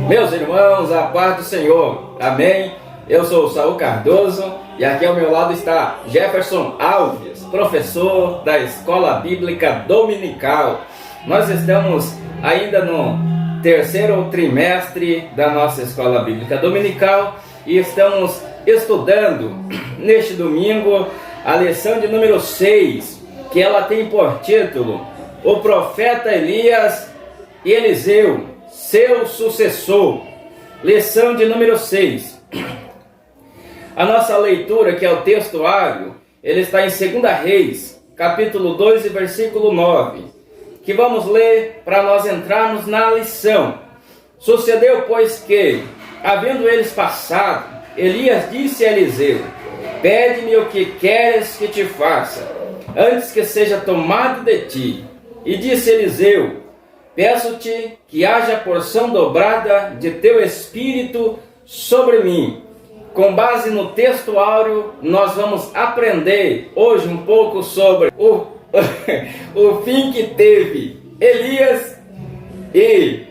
Meus irmãos, a paz do Senhor, amém? Eu sou o Saul Cardoso e aqui ao meu lado está Jefferson Alves, professor da Escola Bíblica Dominical. Nós estamos ainda no terceiro trimestre da nossa Escola Bíblica Dominical e estamos estudando neste domingo a lição de número 6, que ela tem por título O Profeta Elias e Eliseu, seu sucessor. Lição de número 6. A nossa leitura, que é o textuário, ele está em 2 Reis, capítulo 2 e versículo 9, que vamos ler para nós entrarmos na lição. Sucedeu, pois, que, havendo eles passado, Elias disse a Eliseu: pede-me o que queres que te faça, antes que seja tomado de ti. E disse Eliseu: peço-te que haja porção dobrada de teu espírito sobre mim. Com base no textuário, nós vamos aprender hoje um pouco sobre o fim que teve Elias e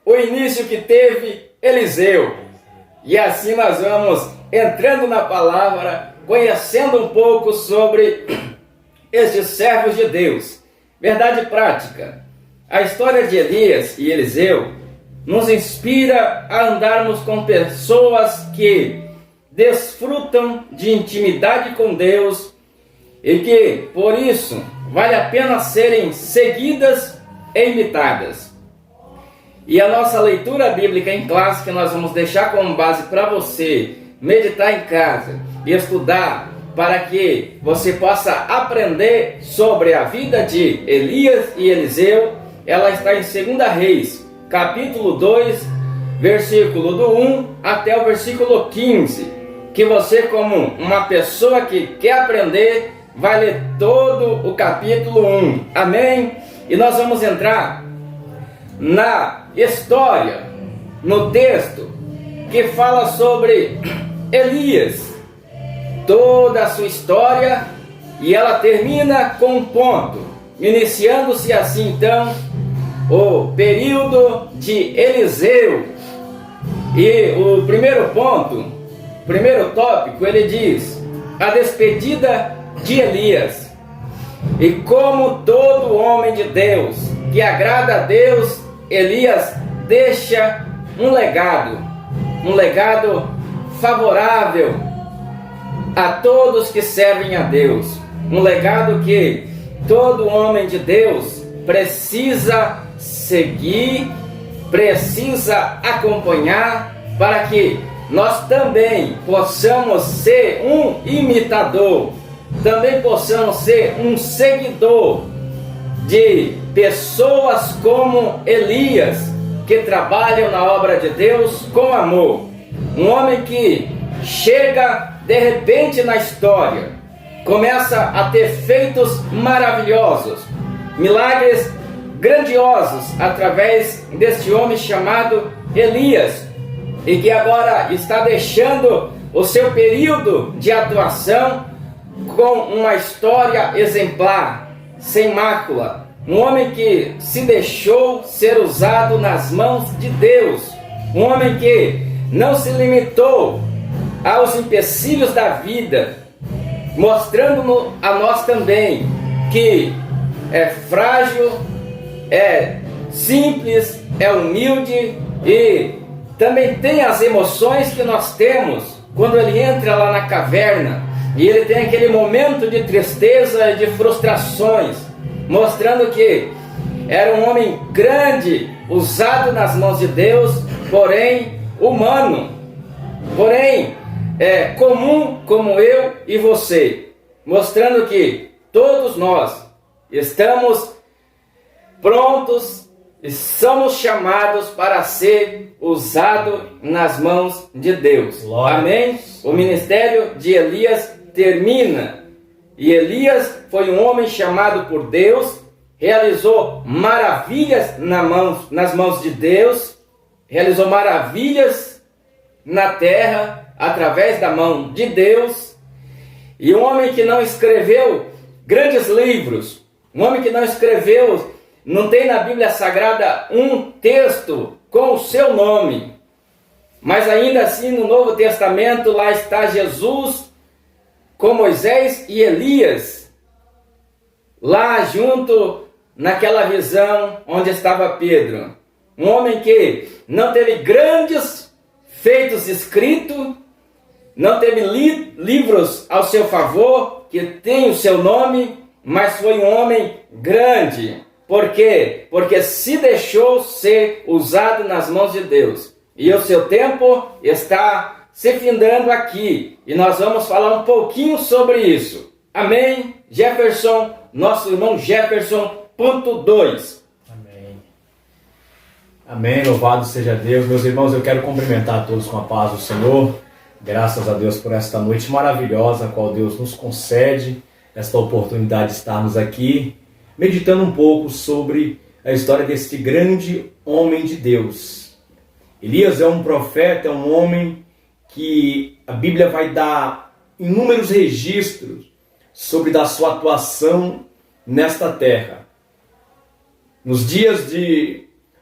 o início que teve Eliseu. E assim nós vamos entrando na palavra, conhecendo um pouco sobre estes servos de Deus. Verdade prática. A história de Elias e Eliseu nos inspira a andarmos com pessoas que desfrutam de intimidade com Deus e que, por isso, vale a pena serem seguidas e imitadas. E a nossa leitura bíblica em classe, que nós vamos deixar como base para você meditar em casa e estudar, para que você possa aprender sobre a vida de Elias e Eliseu, ela está em 2 Reis, capítulo 2, versículo do 1 até o versículo 15, que você, como uma pessoa que quer aprender, vai ler todo o capítulo 1, amém? E nós vamos entrar na história, no texto, que fala sobre Elias, toda a sua história, e ela termina com um ponto, iniciando-se assim então o período de Eliseu. E o primeiro ponto, primeiro tópico, ele diz: a despedida de Elias. E como todo homem de Deus que agrada a Deus, Elias deixa um legado favorável a todos que servem a Deus, um legado que todo homem de Deus precisa seguir, precisa acompanhar, para que nós também possamos ser um imitador, também possamos ser um seguidor de pessoas como Elias, que trabalham na obra de Deus com amor. Um homem que chega de repente na história, começa a ter feitos maravilhosos, milagres grandiosos através deste homem chamado Elias, e que agora está deixando o seu período de atuação com uma história exemplar, sem mácula. Um homem que se deixou ser usado nas mãos de Deus, um homem que não se limitou aos empecilhos da vida, mostrando a nós também que é frágil, é simples, é humilde e também tem as emoções que nós temos quando ele entra lá na caverna e ele tem aquele momento de tristeza e de frustrações, mostrando que era um homem grande, usado nas mãos de Deus, porém humano, porém comum como eu e você, mostrando que todos nós estamos prontos e somos chamados para ser usados nas mãos de Deus. Glória. Amém? O ministério de Elias termina. E Elias foi um homem chamado por Deus, realizou maravilhas nas mãos de Deus, realizou maravilhas na terra através da mão de Deus. E um homem que não escreveu grandes livros, um homem que não escreveu, não tem na Bíblia Sagrada um texto com o seu nome. Mas ainda assim, no Novo Testamento, lá está Jesus com Moisés e Elias, lá junto naquela visão onde estava Pedro. Um homem que não teve grandes feitos escritos, não teve livros ao seu favor, que tem o seu nome, mas foi um homem grande. Por quê? Porque se deixou ser usado nas mãos de Deus. E o seu tempo está se findando aqui. E nós vamos falar um pouquinho sobre isso. Amém? Jefferson, nosso irmão Jefferson, ponto 2. Amém. Amém, louvado seja Deus. Meus irmãos, eu quero cumprimentar a todos com a paz do Senhor. Graças a Deus por esta noite maravilhosa, a qual Deus nos concede esta oportunidade de estarmos aqui, meditando um pouco sobre a história deste grande homem de Deus. Elias é um profeta, é um homem que a Bíblia vai dar inúmeros registros sobre da sua atuação nesta terra. Nos dias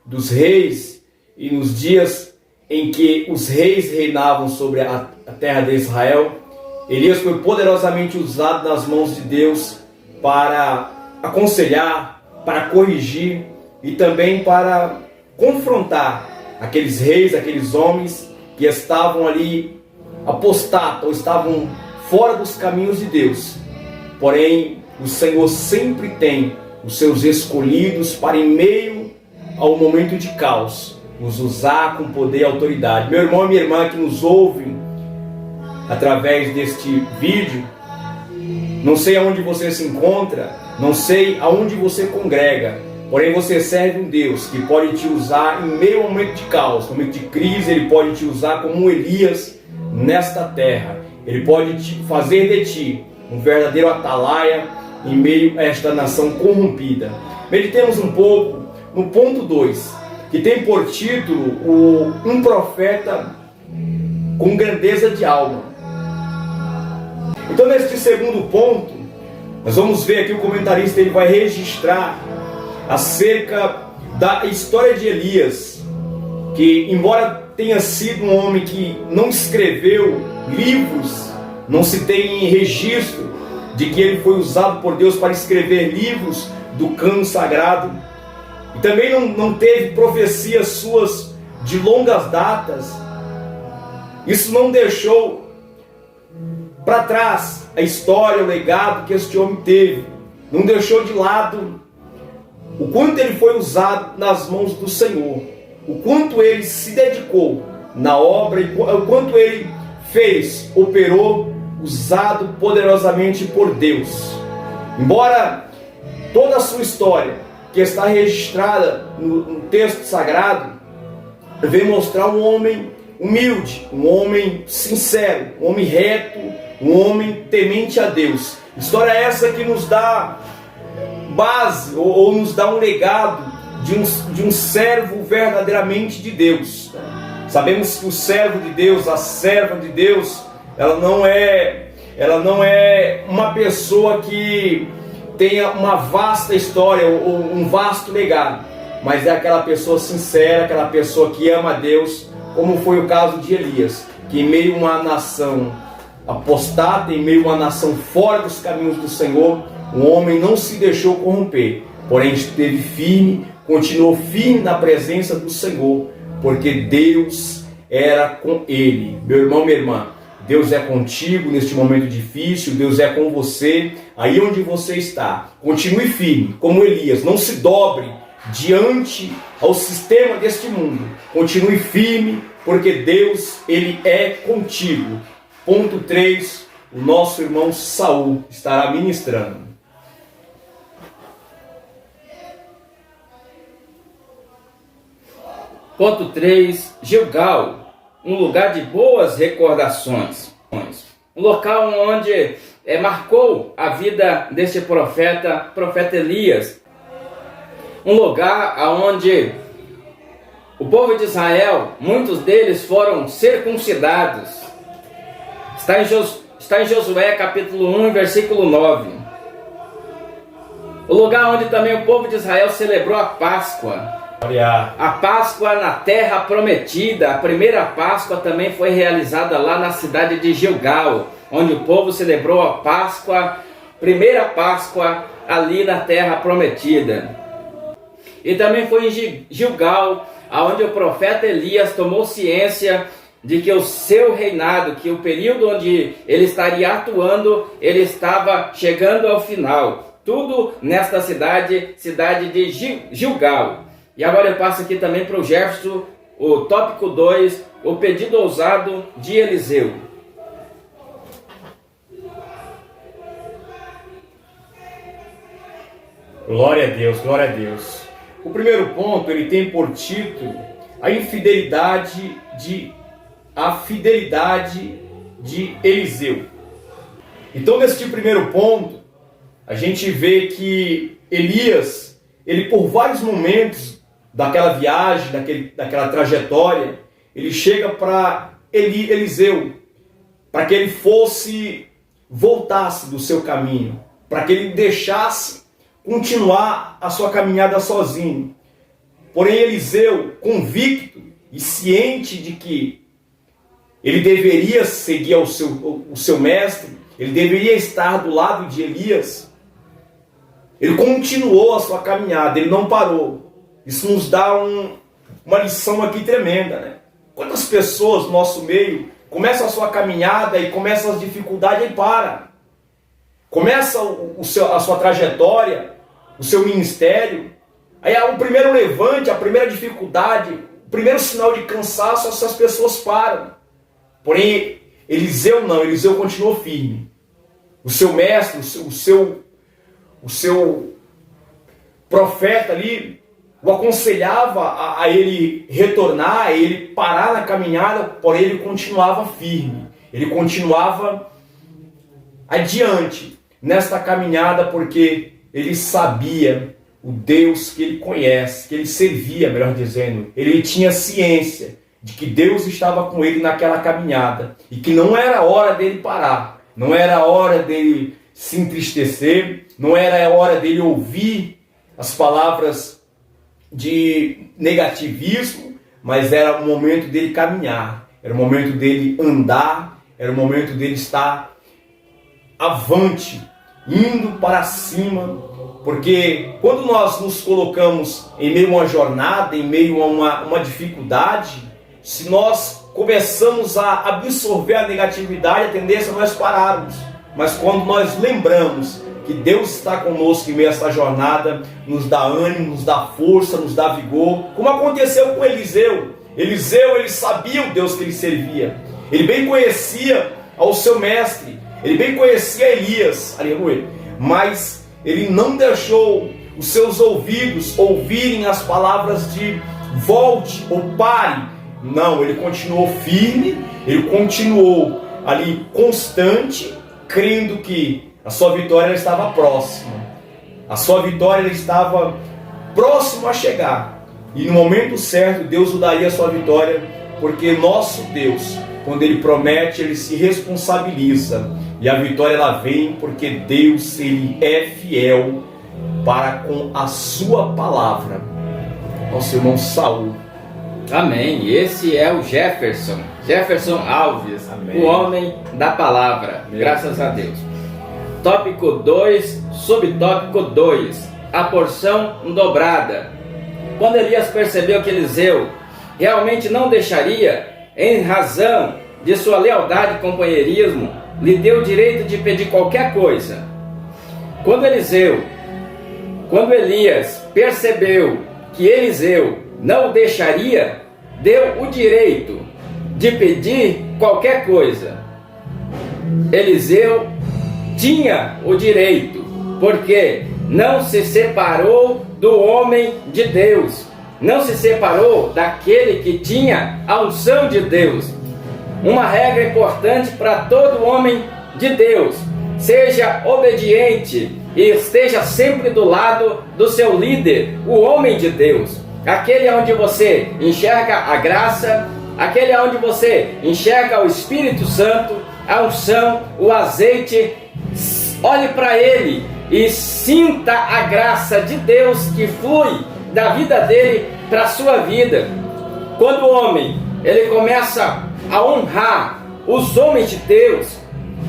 dos reis e nos dias em que os reis reinavam sobre a terra de Israel, Elias foi poderosamente usado nas mãos de Deus para aconselhar, para corrigir e também para confrontar aqueles reis, aqueles homens que estavam ali apostados, ou estavam fora dos caminhos de Deus. Porém, o Senhor sempre tem os seus escolhidos para, em meio ao momento de caos, nos usar com poder e autoridade. Meu irmão e minha irmã que nos ouvem através deste vídeo, não sei aonde você se encontra, não sei aonde você congrega, porém você serve um Deus que pode te usar em meio ao momento de caos, no momento de crise. Ele pode te usar como um Elias nesta terra. Ele pode fazer de ti um verdadeiro atalaia em meio a esta nação corrompida. Meditemos um pouco no ponto 2, que tem por título um profeta com grandeza de alma. Então, neste segundo ponto, nós vamos ver aqui o comentarista, ele vai registrar acerca da história de Elias, que embora tenha sido um homem que não escreveu livros, não se tem registro de que ele foi usado por Deus para escrever livros do cano sagrado, e também não teve profecias suas de longas datas. Isso não deixou para trás a história, o legado que este homem teve. Não deixou de lado o quanto ele foi usado nas mãos do Senhor, o quanto ele se dedicou na obra, e o quanto ele fez, operou, usado poderosamente por Deus. Embora toda a sua história, que está registrada no texto sagrado, vem mostrar um homem humilde, um homem sincero, um homem reto, um homem temente a Deus. História essa que nos dá base, ou nos dá um legado de um servo verdadeiramente de Deus. Sabemos que o servo de Deus, a serva de Deus, ela não é uma pessoa que tenha uma vasta história ou um vasto legado, mas é aquela pessoa sincera, aquela pessoa que ama a Deus, como foi o caso de Elias, que em meio a uma nação apostada, em meio a uma nação fora dos caminhos do Senhor, o homem não se deixou corromper, porém esteve firme, continuou firme na presença do Senhor, porque Deus era com ele. Meu irmão, minha irmã, Deus é contigo neste momento difícil, Deus é com você, aí onde você está. Continue firme, como Elias, não se dobre diante ao sistema deste mundo. Continue firme, porque Deus, ele é contigo. Ponto 3, o nosso irmão Saul estará ministrando. Ponto 3, Gilgal, um lugar de boas recordações. Um local onde marcou a vida deste profeta Elias. Um lugar onde o povo de Israel, muitos deles foram circuncidados. Está em Josué capítulo 1, versículo 9. O lugar onde também o povo de Israel celebrou a Páscoa. Glória. A Páscoa na Terra Prometida, a primeira Páscoa também foi realizada lá na cidade de Gilgal, onde o povo celebrou a Páscoa, primeira Páscoa ali na Terra Prometida. E também foi em Gilgal, onde o profeta Elias tomou ciência de que o seu reinado, que o período onde ele estaria atuando, ele estava chegando ao final. Tudo nesta cidade de Gilgal. E agora eu passo aqui também para o Jefferson, o tópico 2, o pedido ousado de Eliseu. Glória a Deus, glória a Deus. O primeiro ponto, ele tem por título a fidelidade de Eliseu. Então, neste primeiro ponto, a gente vê que Elias, ele por vários momentos daquela viagem, daquela trajetória, ele chega para Eliseu, para que ele voltasse do seu caminho, para que ele deixasse continuar a sua caminhada sozinho. Porém, Eliseu, convicto e ciente de que ele deveria seguir o seu mestre, ele deveria estar do lado de Elias, ele continuou a sua caminhada, ele não parou. Isso nos dá uma lição aqui tremenda, né? Quantas pessoas no nosso meio começam a sua caminhada e começam as dificuldades e param. Começa a sua trajetória, o seu ministério, aí o primeiro levante, a primeira dificuldade, o primeiro sinal de cansaço, essas pessoas param. Porém, Eliseu não, Eliseu continuou firme. O seu mestre, o seu profeta ali, o aconselhava a ele retornar, a ele parar na caminhada, porém ele continuava firme, ele continuava adiante nesta caminhada, porque ele sabia o Deus que ele conhece, que ele servia, melhor dizendo. Ele tinha ciência de que Deus estava com ele naquela caminhada e que não era hora dele parar, não era hora dele se entristecer, não era hora dele ouvir as palavras de negativismo, mas era o momento dele caminhar, era o momento dele andar, era o momento dele estar avante, indo para cima, porque quando nós nos colocamos em meio a uma jornada, em meio a uma dificuldade, se nós começamos a absorver a negatividade, a tendência é nós pararmos. Mas quando nós lembramos que Deus está conosco em meio a essa jornada, nos dá ânimo, nos dá força, nos dá vigor, como aconteceu com Eliseu. Eliseu, ele sabia o Deus que ele servia, ele bem conhecia ao seu mestre, ele bem conhecia Elias, aleluia, mas ele não deixou os seus ouvidos ouvirem as palavras de volte ou pare. Não, ele continuou firme, ele continuou ali constante, crendo que a sua vitória estava próxima. A sua vitória estava próxima a chegar. E no momento certo, Deus o daria a sua vitória, porque nosso Deus, quando Ele promete, Ele se responsabiliza. E a vitória ela vem porque Deus, Ele é fiel para com a sua palavra. Nosso irmão Saul. Amém. Esse é o Jefferson Alves, amém, o homem da palavra. Amém. Graças a Deus. Tópico 2, subtópico 2, a porção dobrada. Quando Elias percebeu que Eliseu realmente não deixaria, em razão de sua lealdade e companheirismo, lhe deu o direito de pedir qualquer coisa. Quando Elias percebeu que Eliseu não o deixaria, deu o direito de pedir qualquer coisa. Eliseu tinha o direito, porque não se separou do homem de Deus, não se separou daquele que tinha a unção de Deus. Uma regra importante para todo homem de Deus: seja obediente e esteja sempre do lado do seu líder, o homem de Deus. Aquele onde você enxerga a graça, aquele onde você enxerga o Espírito Santo, a unção, o azeite. Olhe para ele e sinta a graça de Deus que flui da vida dele para a sua vida. Quando o homem ele começa a honrar os homens de Deus,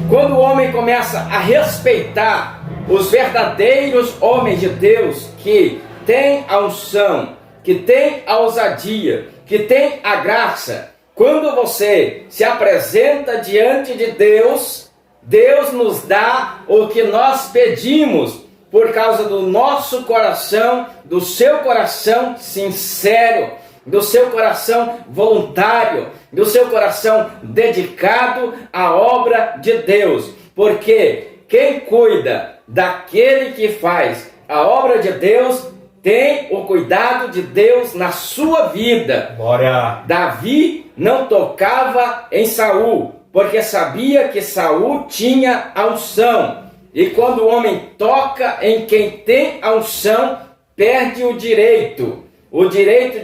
quando o homem começa a respeitar os verdadeiros homens de Deus, que têm a unção, que têm a ousadia, que têm a graça, quando você se apresenta diante de Deus, Deus nos dá o que nós pedimos, por causa do nosso coração, do seu coração sincero, do seu coração voluntário, do seu coração dedicado à obra de Deus. Porque quem cuida daquele que faz a obra de Deus, tem o cuidado de Deus na sua vida. Glória. Davi não tocava em Saul, porque sabia que Saul tinha a unção. E quando o homem toca em quem tem a unção, perde o direito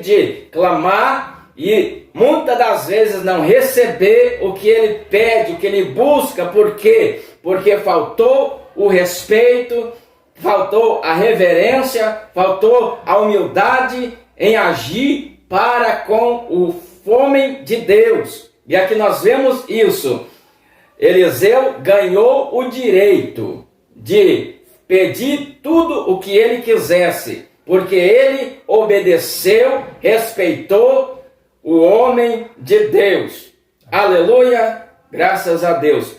de clamar e muitas das vezes não receber o que ele pede, o que ele busca. Por quê? Porque faltou o respeito, faltou a reverência, faltou a humildade em agir para com o homem de Deus. E aqui nós vemos isso. Eliseu ganhou o direito de pedir tudo o que ele quisesse, porque ele obedeceu, respeitou o homem de Deus. Aleluia, graças a Deus.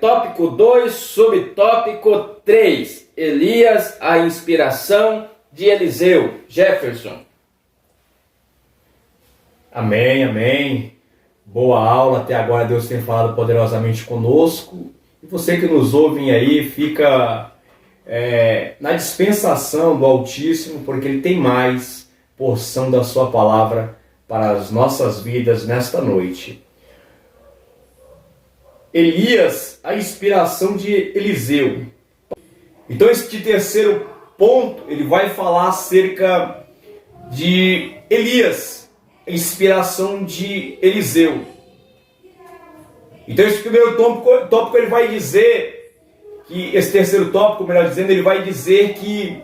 Tópico 2, subtópico 3. Elias, a inspiração de Eliseu. Jefferson. Amém, amém. Boa aula, até agora Deus tem falado poderosamente conosco. E você que nos ouve aí, fica na dispensação do Altíssimo, porque Ele tem mais porção da sua palavra para as nossas vidas nesta noite. Elias, a inspiração de Eliseu. Então este terceiro ponto, ele vai falar acerca de Elias, a inspiração de Eliseu. Então esse primeiro tópico ele vai dizer que, esse terceiro tópico, melhor dizendo, ele vai dizer que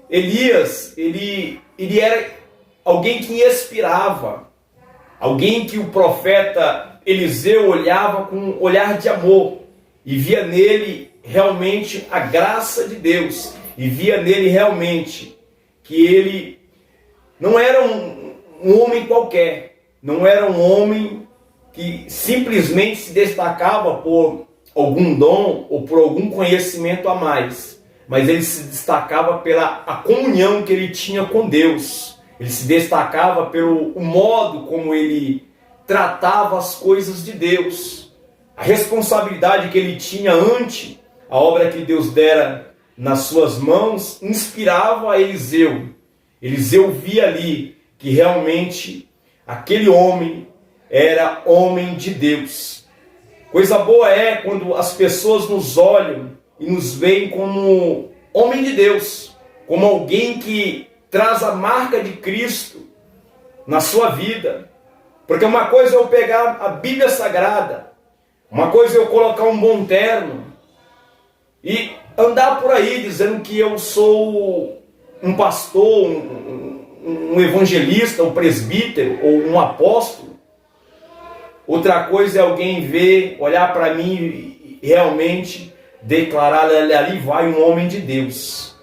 Elias, ele era alguém que inspirava, alguém que o profeta Eliseu olhava com um olhar de amor e via nele realmente a graça de Deus, e via nele realmente que ele não era um homem qualquer, não era um homem que simplesmente se destacava por algum dom ou por algum conhecimento a mais, mas ele se destacava pela a comunhão que ele tinha com Deus. Ele se destacava pelo modo como ele tratava as coisas de Deus, a responsabilidade que ele tinha ante a obra que Deus dera nas suas mãos, inspirava a Eliseu. Eliseu via ali que realmente aquele homem era homem de Deus. Coisa boa é quando as pessoas nos olham e nos veem como homem de Deus, como alguém que traz a marca de Cristo na sua vida. Porque uma coisa é eu pegar a Bíblia Sagrada, uma coisa é eu colocar um bom terno e andar por aí dizendo que eu sou um pastor, um evangelista, um presbítero ou um apóstolo. Outra coisa é alguém ver, olhar para mim e realmente declarar: ali vai um homem de Deus.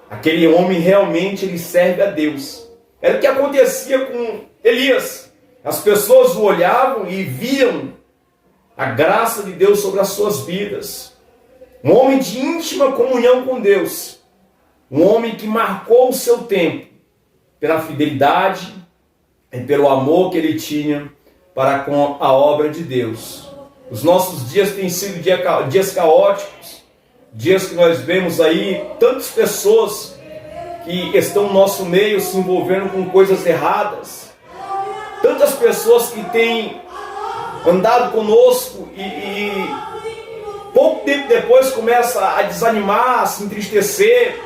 Aquele homem realmente ele serve a Deus. Era o que acontecia com Elias. As pessoas o olhavam e viam a graça de Deus sobre as suas vidas. Um homem de íntima comunhão com Deus. Um homem que marcou o seu tempo pela fidelidade e pelo amor que ele tinha para com a obra de Deus. Os nossos dias têm sido dias caóticos, dias que nós vemos aí tantas pessoas que estão no nosso meio se envolvendo com coisas erradas, tantas pessoas que têm andado conosco e pouco tempo depois começa a desanimar, a se entristecer,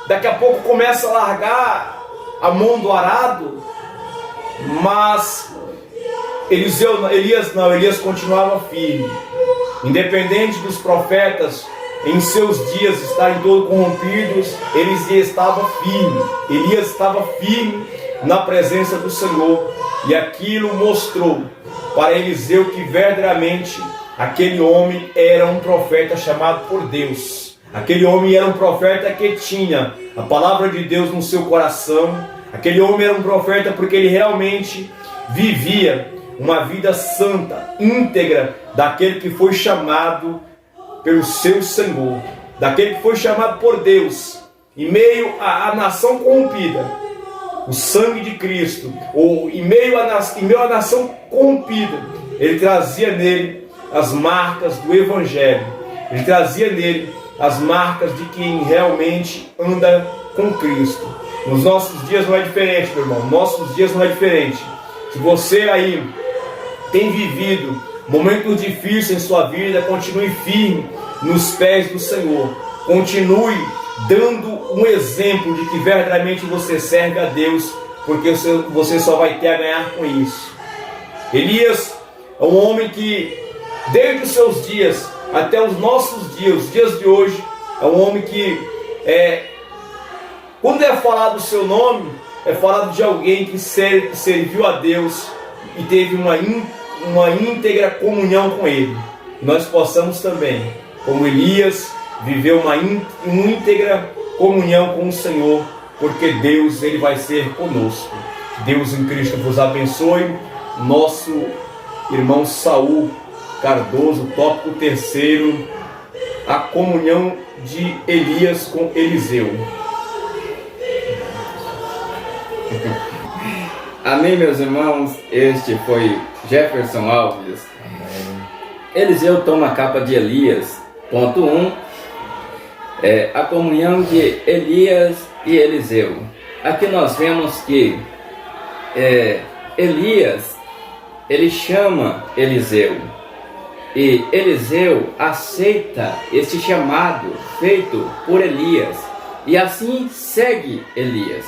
daqui a pouco começa a largar a mão do arado, mas Elias continuava firme. Independente dos profetas em seus dias estarem todos corrompidos, Elias estava firme. Elias estava firme na presença do Senhor. E aquilo mostrou para Eliseu que verdadeiramente aquele homem era um profeta chamado por Deus. Aquele homem era um profeta que tinha a palavra de Deus no seu coração. Aquele homem era um profeta porque ele realmente vivia uma vida santa, íntegra, daquele que foi chamado pelo seu Senhor, daquele que foi chamado por Deus, em meio à nação corrompida, o sangue de Cristo, ou em meio à nação corrompida, ele trazia nele as marcas do Evangelho, ele trazia nele as marcas de quem realmente anda com Cristo. Nos nossos dias não é diferente, meu irmão, nos nossos dias não é diferente. Se você aí tem vivido momentos difíceis em sua vida, continue firme nos pés do Senhor. Continue dando um exemplo de que verdadeiramente você serve a Deus, porque você só vai ter a ganhar com isso. Elias é um homem que, desde os seus dias até os nossos dias, os dias de hoje, é um homem que, quando é falado o seu nome, é falado de alguém que serviu a Deus e teve uma íntegra comunhão com Ele. Nós possamos também, como Elias, viver uma íntegra comunhão com o Senhor, porque Deus, Ele vai ser conosco. Deus em Cristo vos abençoe. Nosso irmão Saul Cardoso, tópico 3, a comunhão de Elias com Eliseu. Amém, meus irmãos. Este foi Jefferson Alves. Amém. Eliseu toma a capa de Elias. Ponto 1. A comunhão de Elias e Eliseu. Aqui nós vemos que Elias, ele chama Eliseu. E Eliseu aceita esse chamado feito por Elias. E assim segue Elias.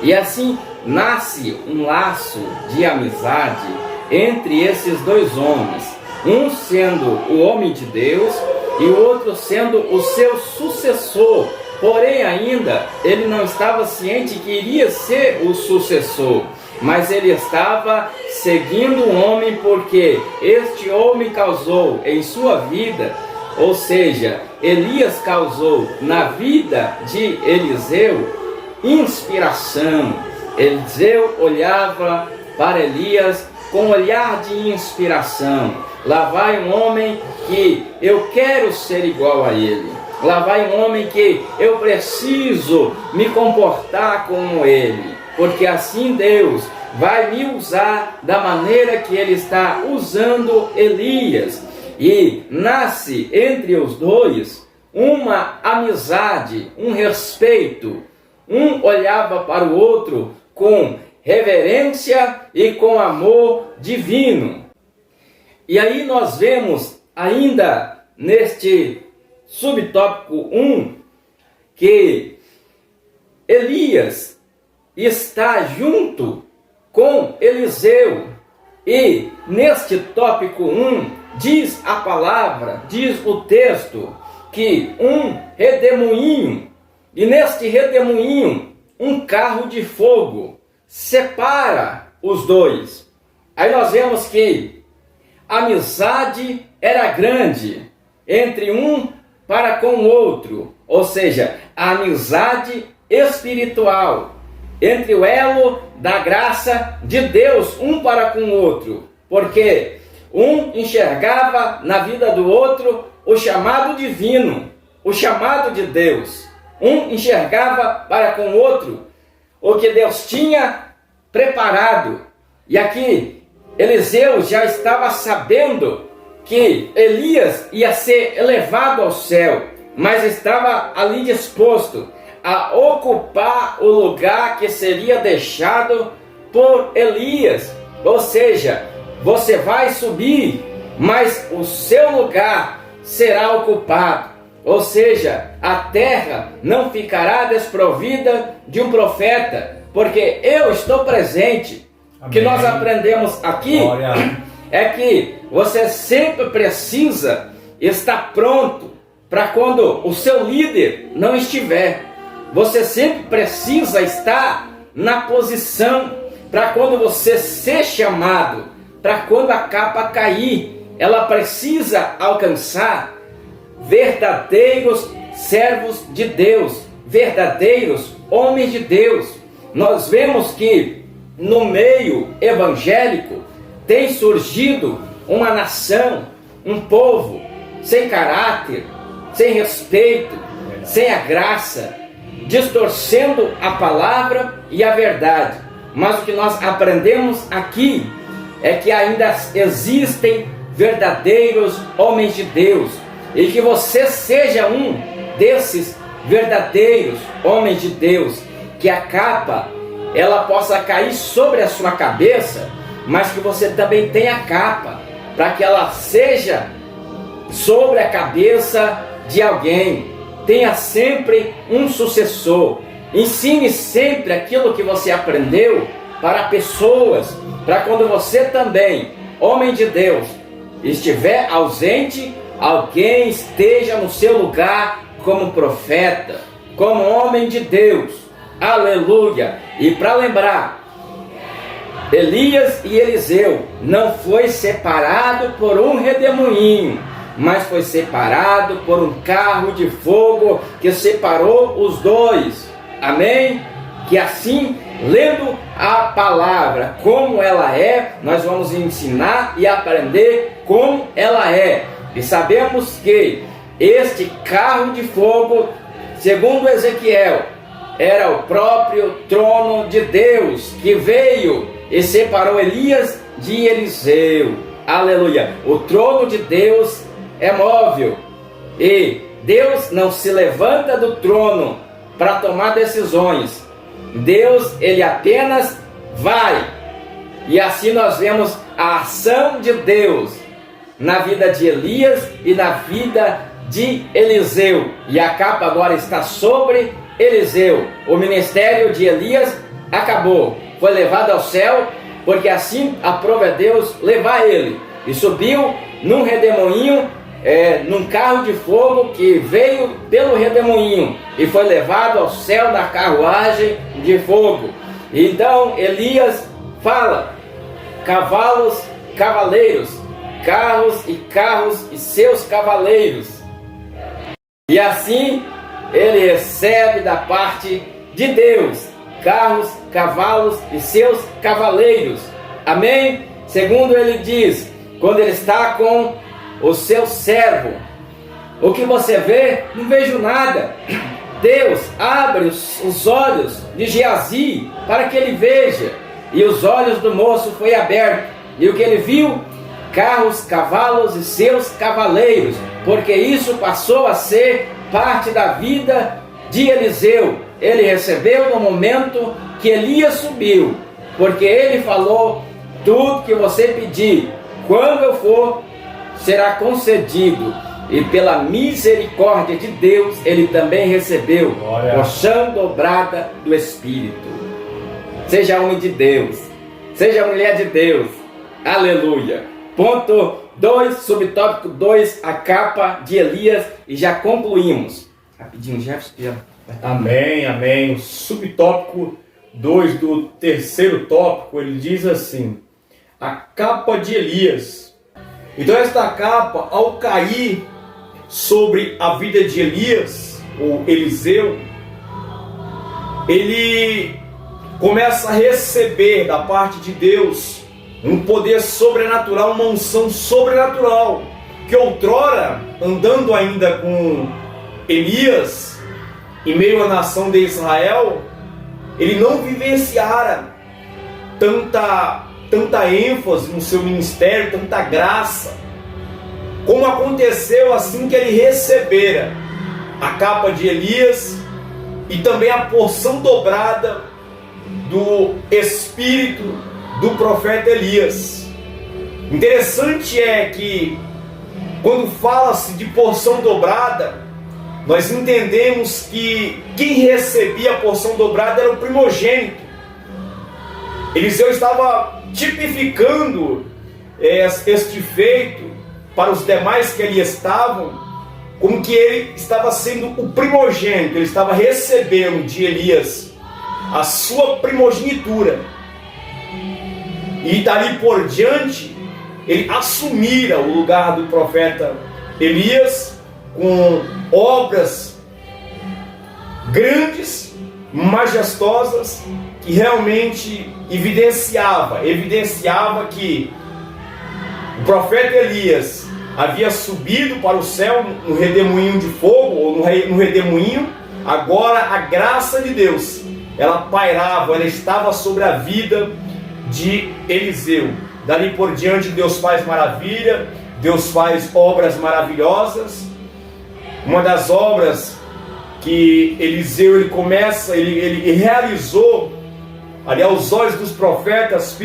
E assim nasce um laço de amizade entre esses dois homens. Um sendo o homem de Deus e o outro sendo o seu sucessor. Porém ainda ele não estava ciente que iria ser o sucessor. Mas ele estava seguindo o homem porque este homem causou em sua vida, ou seja, Elias causou na vida de Eliseu inspiração. Eliseu olhava para Elias com um olhar de inspiração. Lá vai um homem que eu quero ser igual a ele. Lá vai um homem que eu preciso me comportar como ele. Porque assim Deus vai me usar da maneira que Ele está usando Elias. E nasce entre os dois uma amizade, um respeito. Um olhava para o outro com reverência e com amor divino. E aí nós vemos ainda neste subtópico 1 que Elias está junto com Eliseu. E neste tópico 1 diz a palavra, diz o texto, que um redemoinho, e neste redemoinho um carro de fogo separa os dois. Aí nós vemos que a amizade era grande entre um para com o outro, ou seja, a amizade espiritual entre o elo da graça de Deus um para com o outro, porque um enxergava na vida do outro o chamado divino, o chamado de Deus. Um enxergava para com o outro o que Deus tinha preparado. E aqui Eliseu já estava sabendo que Elias ia ser elevado ao céu, mas estava ali disposto a ocupar o lugar que seria deixado por Elias. Ou seja, você vai subir, mas o seu lugar será ocupado. Ou seja, a terra não ficará desprovida de um profeta, porque eu estou presente. O que nós aprendemos aqui é que você sempre precisa estar pronto para quando o seu líder não estiver. Você sempre precisa estar na posição para quando você ser chamado, para quando a capa cair, ela precisa alcançar verdadeiros servos de Deus, verdadeiros homens de Deus. Nós vemos que no meio evangélico tem surgido uma nação, um povo sem caráter, sem respeito, sem a graça, distorcendo a palavra e a verdade. Mas o que nós aprendemos aqui é que ainda existem verdadeiros homens de Deus, e que você seja um desses verdadeiros homens de Deus, que a capa ela possa cair sobre a sua cabeça, mas que você também tenha a capa, para que ela seja sobre a cabeça de alguém. Tenha sempre um sucessor. Ensine sempre aquilo que você aprendeu para pessoas, para quando você também, homem de Deus, estiver ausente, alguém esteja no seu lugar como profeta, como homem de Deus. Aleluia! E para lembrar, Elias e Eliseu não foi separado por um redemoinho, mas foi separado por um carro de fogo que separou os dois. Amém? Que assim, lendo a palavra como ela é, nós vamos ensinar e aprender como ela é. E sabemos que este carro de fogo, segundo Ezequiel, era o próprio trono de Deus, que veio e separou Elias de Eliseu. Aleluia! O trono de Deus é móvel, e Deus não se levanta do trono para tomar decisões. Deus, ele apenas vai. E assim nós vemos a ação de Deus na vida de Elias e na vida de Eliseu. E a capa agora está sobre Eliseu. O ministério de Elias acabou, foi levado ao céu, porque assim aprova Deus levar ele. E subiu num redemoinho, num carro de fogo que veio pelo redemoinho e foi levado ao céu na carruagem de fogo. Então Elias fala: cavalos, cavaleiros, carros e seus cavaleiros. E assim ele recebe da parte de Deus carros, cavalos e seus cavaleiros. Amém? Segundo ele diz, quando ele está com o seu servo: o que você vê? Não vejo nada. Deus abre os olhos de Geazi para que ele veja, e os olhos do moço foi aberto, e o que ele viu? Carros, cavalos e seus cavaleiros, porque isso passou a ser parte da vida de Eliseu. Ele recebeu no momento que Elias subiu, porque ele falou: tudo que você pedir, quando eu for, será concedido. E pela misericórdia de Deus, ele também recebeu porção dobrada do Espírito. Seja homem de Deus, seja mulher de Deus. Aleluia. Ponto 2, subtópico 2, a capa de Elias. E já concluímos. Rapidinho, Jefferson. Amém, amém. O subtópico 2 do terceiro tópico, ele diz assim: a capa de Elias. Então esta capa, ao cair sobre a vida de Elias, ou Eliseu, ele começa a receber da parte de Deus um poder sobrenatural, uma unção sobrenatural, que outrora, andando ainda com Elias, em meio à nação de Israel, ele não vivenciara tanta ênfase no seu ministério, tanta graça, como aconteceu assim que ele recebera a capa de Elias e também a porção dobrada do espírito do profeta Elias. Interessante é que quando fala-se de porção dobrada, nós entendemos que quem recebia a porção dobrada era o primogênito. Eliseu estava tipificando este feito para os demais que ali estavam, como que ele estava sendo o primogênito, ele estava recebendo de Elias a sua primogenitura. E dali por diante, ele assumira o lugar do profeta Elias com obras grandes, majestosas, que realmente evidenciava que o profeta Elias havia subido para o céu no redemoinho de fogo, ou no redemoinho. Agora a graça de Deus, ela pairava, ela estava sobre a vida de Eliseu. Dali por diante Deus faz maravilha, Deus faz obras maravilhosas. Uma das obras que Eliseu ele realizou ali aos olhos dos profetas,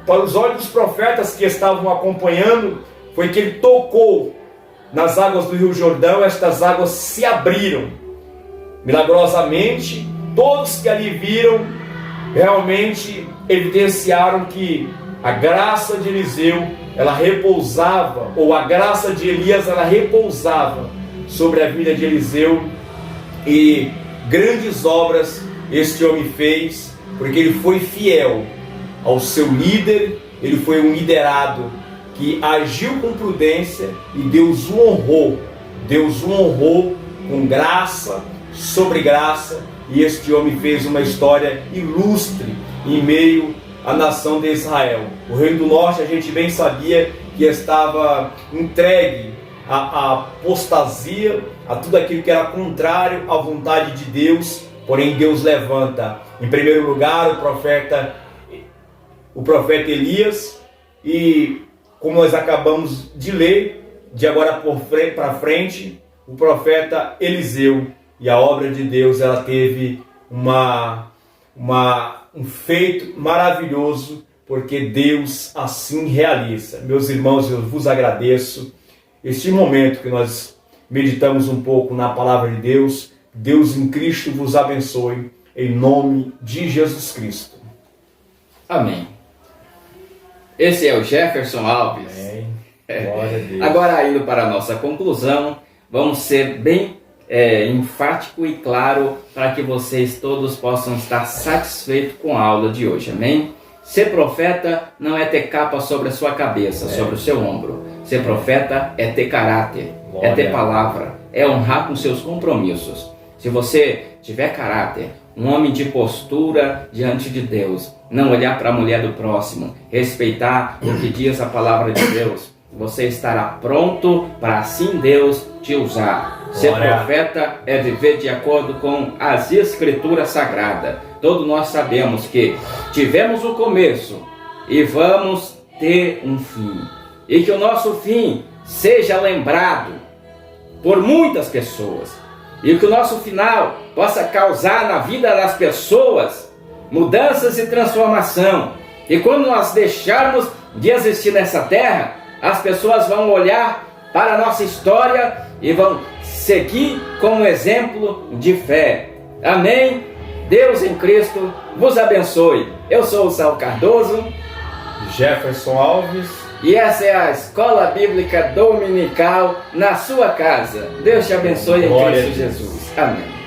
para os olhos dos profetas que estavam acompanhando, foi que ele tocou nas águas do Rio Jordão. Estas águas se abriram milagrosamente. Todos que ali viram realmente evidenciaram que a graça de Eliseu, ela repousava, ou a graça de Elias, ela repousava sobre a vida de Eliseu. E grandes obras este homem fez, porque ele foi fiel ao seu líder. Ele foi um liderado que agiu com prudência, e Deus o honrou. Deus o honrou com graça sobre graça, e este homem fez uma história ilustre em meio à nação de Israel. O reino do norte, a gente bem sabia que estava entregue à apostasia, a tudo aquilo que era contrário à vontade de Deus. Porém Deus levanta em primeiro lugar o profeta Elias, e como nós acabamos de ler, de agora para frente, o profeta Eliseu. E a obra de Deus, ela teve um feito maravilhoso, porque Deus assim realiza. Meus irmãos, eu vos agradeço este momento que nós meditamos um pouco na palavra de Deus. Deus em Cristo vos abençoe, em nome de Jesus Cristo. Amém. Esse é o Jefferson Alves. Amém. Glória a Deus. Agora, indo para a nossa conclusão, vamos ser bem enfático e claro, para que vocês todos possam estar satisfeitos com a aula de hoje. Amém? Ser profeta não é ter capa sobre a sua cabeça, sobre o seu ombro. Ser profeta é ter caráter, é ter palavra, é honrar com seus compromissos. Se você tiver caráter, um homem de postura diante de Deus, não olhar para a mulher do próximo, respeitar o que diz a palavra de Deus, você estará pronto para assim Deus te usar. Ser profeta é viver de acordo com as Escrituras Sagradas. Todos nós sabemos que tivemos o começo e vamos ter um fim. E que o nosso fim seja lembrado por muitas pessoas. E que o nosso final possa causar na vida das pessoas mudanças e transformação. E quando nós deixarmos de existir nessa terra, as pessoas vão olhar para a nossa história e vão seguir como exemplo de fé. Amém? Deus em Cristo vos abençoe. Eu sou o Saul Cardoso, Jefferson Alves, e essa é a Escola Bíblica Dominical na sua casa. Deus te abençoe em Cristo Jesus. Amém.